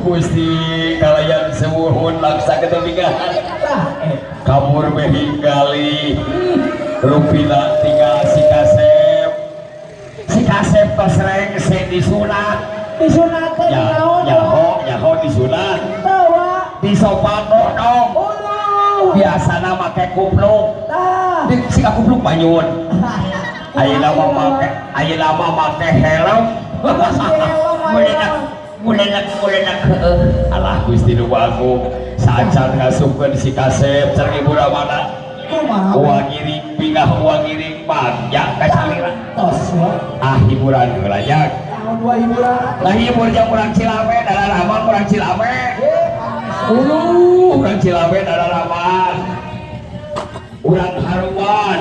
Gusti kalian sewuhun laksa ketepigahan kabur behinggali rupina tinggal si kasep pasreng se disunat nyaho disunat disopano dong biasana make kupluk si kupluk banyun ayeuna mah make helm mulai nak alah Gusti nu bagus sacan ngasupkeun si kasep sareng ibu ramana uang ngiring pingah uang ngiring panja ka salira hiburan heula nya hibur jang urang Cilame dalah ramang urang Cilame Urang Cilaben ada raman. Urang Haruman.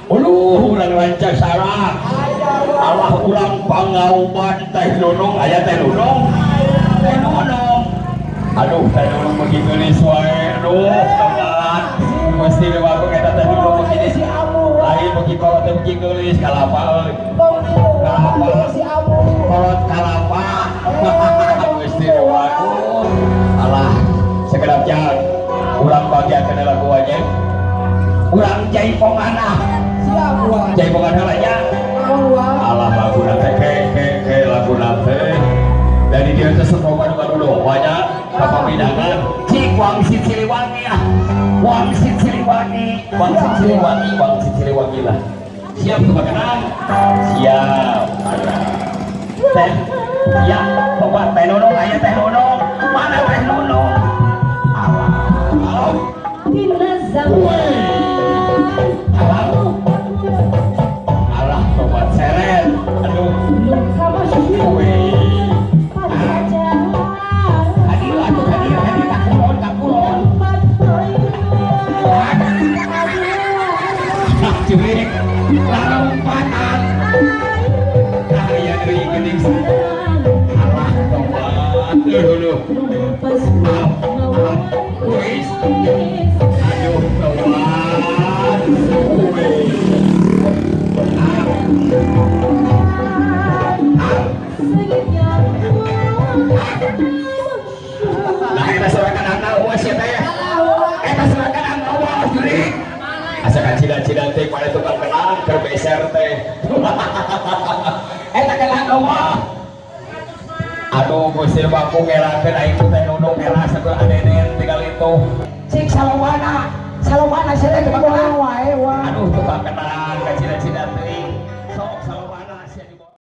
Urang Rancasara. Allah urang Pangauban teh nunung aya teh nunung. Teh nunung. Aduh, teh nunung bagi geulis wae. Aduh, teman. Mesti aku eta teh nunung begini si Amu. Lain bagi kolot teh bagi geulis kalapa euy. Kalapa si Amu. Kolot kalapa. Mesti aku. Alah, sekedap jangan. Urang bagiakeun lagu aja. Urang jaipongana. Siap gua. Jaipongana lainnya. Alah lagu nate ke lagu nate. Dari dia teh sekoman dulu banyak kapamidangan. Cik Wangsit Siliwangi ah. Wangsit Siliwangi lah. Siap tuh kenang. Siap. Teh. Ya, coba teh nunung aya teh nunung. Mana teh nunung? Alah. Dina zaman. Alah, tobat seret. Aduh. Wih. Hadir kakulon. Curik. Lompatan. Aya deui geuning. Alah, tobat. Dulu. Wis. Aduh, tobat. Wih. Nah, kita serahkan anak uas ya teh. Kita serahkan anak uas jurik. Asalkan cidan-cidan teh pada tukang kenang terbeser teh. Eta kenang uas. Aduh, Gusti Baku ngerakeun aing teh nunung era sakur adenen tinggal itu. Cik salomana saya teh kenang wae wah. Aduh, tukang kenang ka cidan-cidan teh. Sok salomana sia di bawah.